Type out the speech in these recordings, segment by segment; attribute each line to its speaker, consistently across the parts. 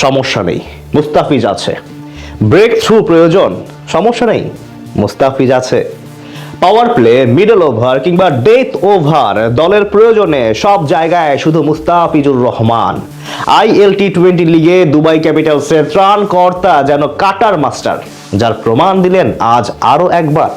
Speaker 1: সমস্যা নেই, মুস্তাফিজ আছে। ব্রেক থ্রু প্রয়োজন, সমস্যা নেই, মুস্তাফিজ আছে। পাওয়ার প্লে, মিডল ওভার কিংবা ডেথ ওভার দলের প্রয়োজনে সব জায়গায় শুধু মুস্তাফিজুর রহমান। IL-T20 লিগে দুবাই ক্যাপিটালসের ত্রাণকর্তা যেন কাটার মাস্টার, যার প্রমাণ দিলেন আজ আরো একবার।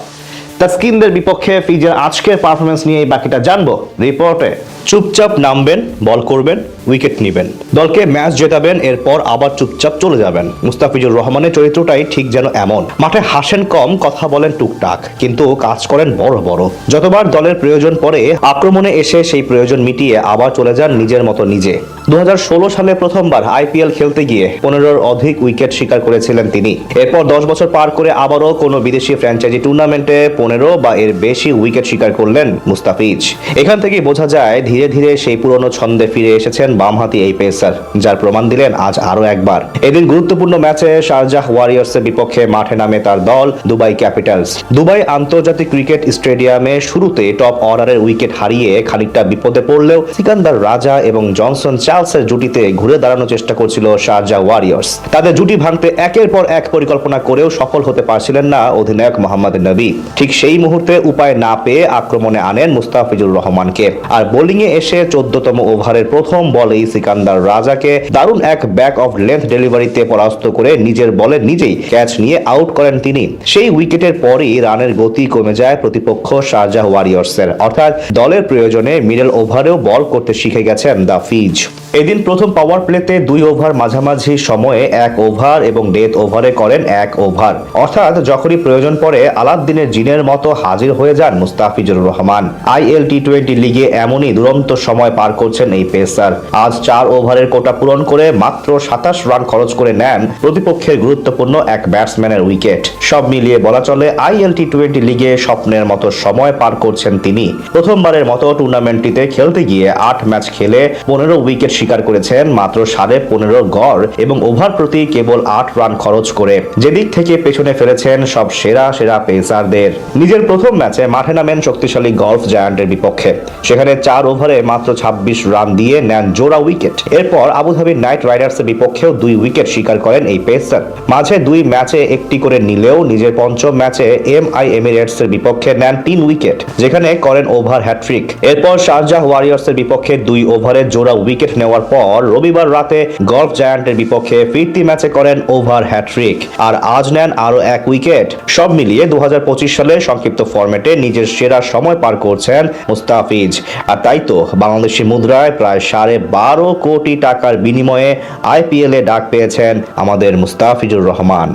Speaker 1: তাসকিনদের বিপক্ষে ফিজের আজকের পারফরমেন্স নিয়ে বাকিটা জানবো রিপোর্টে। চুপচাপ নামবেন, বল করবেন, উইকেট নেবেন, দলকে ম্যাচ জেতাবেন, এরপর আবার চুপচাপ চলে যাবেন। মুস্তাফিজুর রহমানের চরিত্রটাই ঠিক যেন এমন। মাঠে হাসেন কম, কথা বলেন টুকটাক, কিন্তু কাজ করেন বড় বড়। যতবার দলের প্রয়োজন পড়ে আক্রমণে এসে সেই প্রয়োজন মিটিয়ে আবার চলে যান নিজের মতো নিজে। 2016 সালে প্রথমবার IPL খেলতে গিয়ে 15-র অধিক উইকেট শিকার করেছিলেন তিনি। এরপর 10 বছর পার করে আবারও কোনো বিদেশি ফ্র্যাঞ্চাইজি টুর্নামেন্টে 15 বা এর বেশি উইকেট শিকার করলেন মুস্তাফিজ। এখান থেকেই বোঝা যায় ধীরে ধীরে সেই পুরনো ছন্দে ফিরে এসেছেন বামহাতি এই পেসার, যার প্রমাণ দিলেন আজ আরো একবার। এদিন গুরুত্বপূর্ণ ম্যাচে শারজাহ ওয়ারিয়র্সের বিপক্ষে মাঠে নামে তার দল দুবাই ক্যাপিটালস। দুবাই আন্তর্জাতিক ক্রিকেট স্টেডিয়ামে শুরুতে টপ অর্ডারের উইকেট হারিয়ে খানিকটা বিপদে পড়লেও সিকান্দার রাজা এবং জনসন চার্লসের জুটিতে ঘুরে দাঁড়ানোর চেষ্টা করছিল শারজাহ ওয়ারিয়র্স। তাদের জুটি ভাঙতে একের পর এক পরিকল্পনা করেও সফল হতে পারছিলেন না অধিনায়ক মোহাম্মদ নবী। ঠিক সেই মুহূর্তে উপায় না পেয়ে আক্রমণে আনেন মুস্তাফিজুর রহমানকে, আর বোলিংয়ে এসে 14তম ওভারের প্রথম বলেই সিকান্দার রাজাকে দারুণ এক ব্যাক অফ লেন্থ ডেলিভারিতে পরাস্ত করে নিজের বলে নিজেই ক্যাচ নিয়ে আউট করেন তিনি। সেই উইকেটের পরই রানের গতি কমে যায় প্রতিপক্ষ শারজাহ ওয়ারিয়র্সের, অর্থাৎ দলের প্রয়োজনে মিডল ওভারেও বল করতে শিখে গেছেন দ্য ফিজ। এদিন প্রথম পাওয়ার প্লেতে 2 ওভার মাঝামাঝি সময়ে 1 ওভার এবং ডেথ ওভারে করেন 1 ওভার, অর্থাৎ যখনই প্রয়োজন পড়ে আলাদ্দিনের জিনের মতো হাজির হয়ে যান মুস্তাফিজুর রহমান। IL-T20 লিগে এমনই দুরন্ত সময় পার করছেন এই পেসার। আজ 4 ওভারের কোটা পূরণ করে মাত্র 27 রান খরচ করে নেন প্রতিপক্ষের গুরুত্বপূর্ণ এক ব্যাটসম্যানের উইকেট। সব মিলিয়ে বলা চলে IL-T20 লিগে স্বপ্নের মতো সময় পার করছেন তিনি। প্রথমবারের মতো টুর্নামেন্টটিতে খেলতে গিয়ে 8 ম্যাচ খেলে 15 উইকেট শিকার করেছেন মাত্র 15.5 গড় এবং ওভার প্রতি কেবল 8 রান খরচ করে, যেদিক থেকে পেছনে ফেলেছেন সব সেরা সেরা পেসারদের। নিজের প্রথম ম্যাচে মাঠে নামেন শক্তিশালী গলফ জায়ান্টের বিপক্ষে, সেখানে 4 ওভারে মাত্র 26 রান দিয়ে নেন জোড়া উইকেট। এরপর আবুধাবি নাইট রাইডার্সের বিপক্ষেও 2 উইকেট শিকার করেন এই পেসার। মাঝে 2 ম্যাচে একটি করে নিলেও নিজের পঞ্চম ম্যাচে MI এমিরেটসের বিপক্ষে নেন 3 উইকেট, যেখানে করেন ওভার হ্যাট্রিক। এরপর শারজাহ ওয়ারিয়র্সের বিপক্ষে 2 ওভারে জোড়া উইকেট নেওয়ার পর রবিবার রাতে গলফ জায়ান্টের বিপক্ষে ফিরতি ম্যাচে করেন ওভার হ্যাট্রিক, আর আজ নেন আরো 1 উইকেট। সব মিলিয়ে 2025 সালে সংক্ষিপ্ত ফরম্যাটে নিজের সেরা সময় পার করছেন মুস্তাফিজ। আর তাই তো বাংলাদেশি মুদ্রায় প্রায় 12.5 কোটি টাকার বিনিময়ে IPL এ ডাক পেয়েছেন আমাদের মুস্তাফিজুর রহমান।